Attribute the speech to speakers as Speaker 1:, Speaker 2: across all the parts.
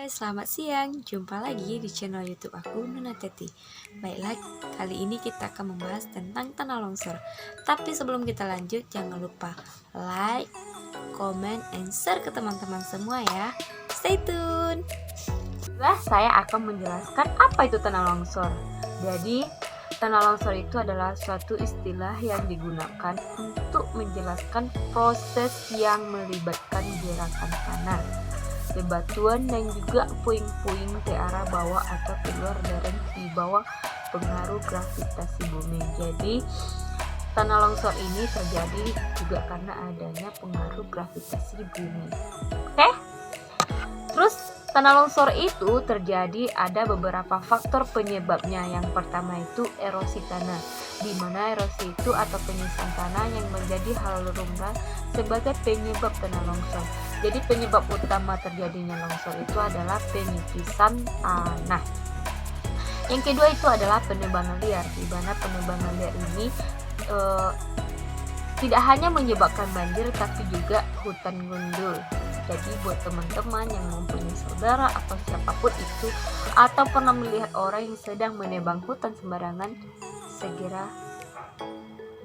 Speaker 1: selamat siang. Jumpa lagi di channel YouTube aku, Nuna Teti. Baiklah, kali ini kita akan membahas tentang tanah longsor. Tapi sebelum kita lanjut, jangan lupa like, comment, and share ke teman-teman semua ya. Stay tune. Saya akan menjelaskan apa itu tanah longsor. Jadi, tanah longsor itu adalah suatu istilah yang digunakan untuk menjelaskan proses yang melibatkan gerakan tanah, bebatuan, dan juga puing-puing ke arah bawah atau keluar dari di bawah pengaruh gravitasi bumi. Jadi tanah longsor ini terjadi juga karena adanya pengaruh gravitasi bumi. Oke? Terus tanah longsor itu terjadi ada beberapa faktor penyebabnya. Yang pertama itu erosi tanah, di mana erosi itu atau penyisahan tanah yang menjadi hal lumrah sebagai penyebab tanah longsor. Jadi penyebab utama terjadinya longsor itu adalah penipisan tanah. Yang kedua itu adalah penebangan liar, di mana penebangan liar ini tidak hanya menyebabkan banjir tapi juga hutan gundul. Jadi buat teman-teman yang mempunyai saudara atau siapapun itu atau pernah melihat orang yang sedang menebang hutan sembarangan, segera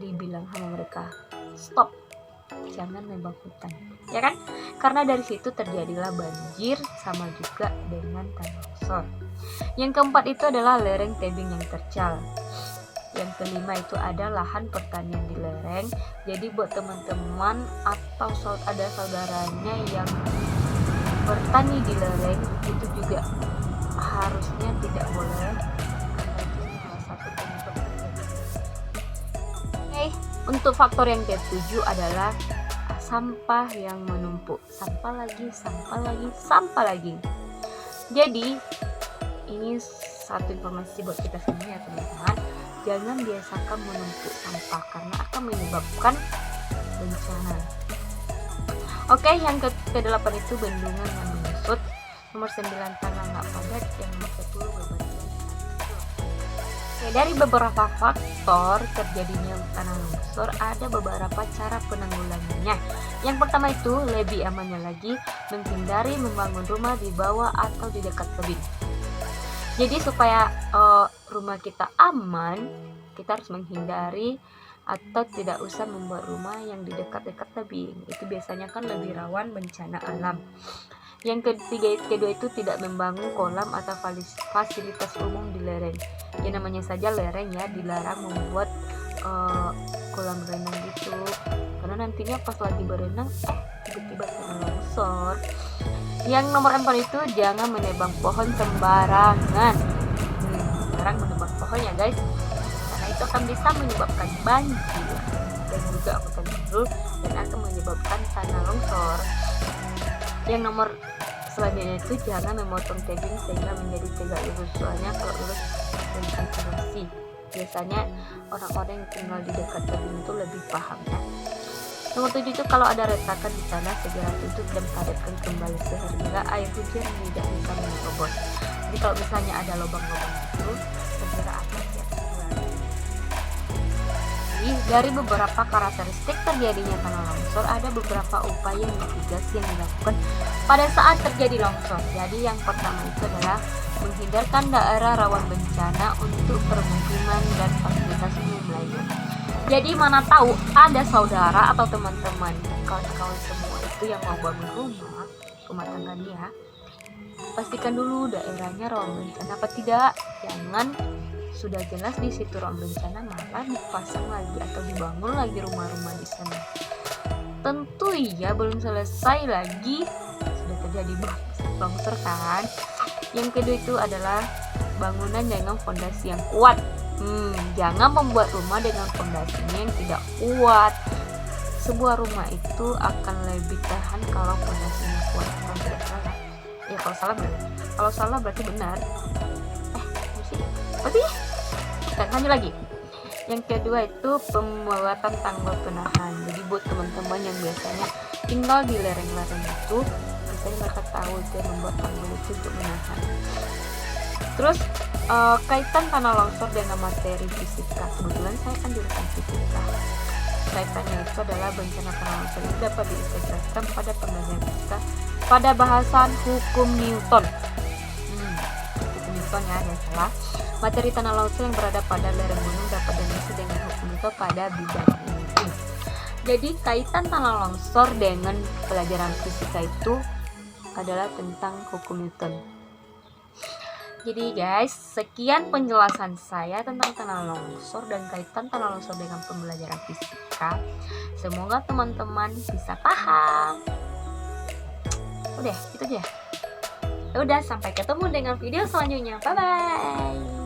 Speaker 1: dibilang sama mereka, stop, jangan nebang hutan, ya kan? Karena dari situ terjadilah banjir sama juga dengan tanah longsor. Yang keempat itu adalah lereng tebing yang tercal. Yang kelima itu ada lahan pertanian di lereng. Jadi buat teman-teman atau ada saudaranya yang bertani di lereng, itu juga harusnya tidak boleh, karena itu salah satu penyebab terjadi. Oke, untuk faktor yang ketujuh adalah sampah yang menumpuk. Sampah lagi. Jadi ini satu informasi buat kita semua ya teman-teman. Jangan biasakan menumpuk sampah karena akan menyebabkan bencana. Oke, yang ke-8 itu bendungan yang menyusut. Nomor 9 tanah nggak padat. Yang nomor 10 bebatuan. Oke, dari beberapa faktor terjadinya tanah longsor ada beberapa cara penanggulangannya. Yang pertama itu lebih amannya lagi menghindari membangun rumah di bawah atau di dekat tebing. Jadi supaya rumah kita aman, kita harus menghindari atau tidak usah membuat rumah yang di dekat-dekat tebing. Itu biasanya kan lebih rawan bencana alam. Yang kedua itu tidak membangun kolam atau fasilitas umum di lereng. Ya namanya saja lereng ya, dilarang membuat kolam renang gitu. Karena nantinya pas lagi berenang, tiba-tiba tanah longsor. Yang nomor 4 itu jangan menebang pohon sembarangan. Jarang menebang pohon ya guys, karena itu akan bisa menyebabkan banjir dan juga hutan gundul dan akan menyebabkan tanah longsor. Yang nomor selanjutnya itu jangan memotong tebing sehingga menjadi tegak lurus, soalnya kalau lurus rentan erosi. Biasanya orang-orang yang tinggal di dekat tebing itu lebih paham ya. Nomor 7 itu kalau ada retakan di tanah, segera tutup dan padatkan kembali sehingga air hujan tidak bisa menerobos. Jadi kalau misalnya ada lubang-lubang itu, segera atasi ya. Jadi dari beberapa karakteristik terjadinya tanah longsor, ada beberapa upaya mitigasi yang dilakukan pada saat terjadi longsor. Jadi yang pertama itu adalah menghindarkan daerah rawan bencana untuk permukiman dan fasilitas umum lainnya. Jadi mana tahu ada saudara atau teman-teman, kawan-kawan semua itu yang mau bangun rumah tangga dia, pastikan dulu daerahnya rawan bencana apa tidak. Jangan sudah jelas di situ rawan bencana malah dipasang lagi atau dibangun lagi rumah-rumah di sana. Tentu ya belum selesai lagi sudah terjadi longsor kan. Yang kedua itu adalah bangunan dengan fondasi yang kuat. Jangan membuat rumah dengan fondasinya yang tidak kuat. Sebuah rumah itu akan lebih tahan kalau fondasinya kuat. Kalau tidak salah ya, kalau salah berarti benar. Kita lanjut lagi. Yang kedua itu pembuatan tanggul penahan. Jadi buat teman-teman yang biasanya tinggal di lereng-lereng itu, biasanya mereka tahu itu membuat tanggul itu untuk menahan. Terus kaitan tanah longsor dengan materi fisika. Kebetulan saya kan jurusan fisika. Kaitannya itu adalah bencana tanah longsor itu dapat diintegrasikan pada pembelajaran fisika pada bahasan hukum Newton. Hukum Newton ya, jangan salah. Materi tanah longsor yang berada pada lereng gunung dapat dimensi dengan hukum Newton pada bidang ini. Jadi kaitan tanah longsor dengan pelajaran fisika itu adalah tentang hukum Newton. Jadi guys, sekian penjelasan saya tentang tanah longsor dan kaitan tanah longsor dengan pembelajaran fisika. Semoga teman-teman bisa paham. Udah, itu aja. Udah, sampai ketemu dengan video selanjutnya. Bye bye.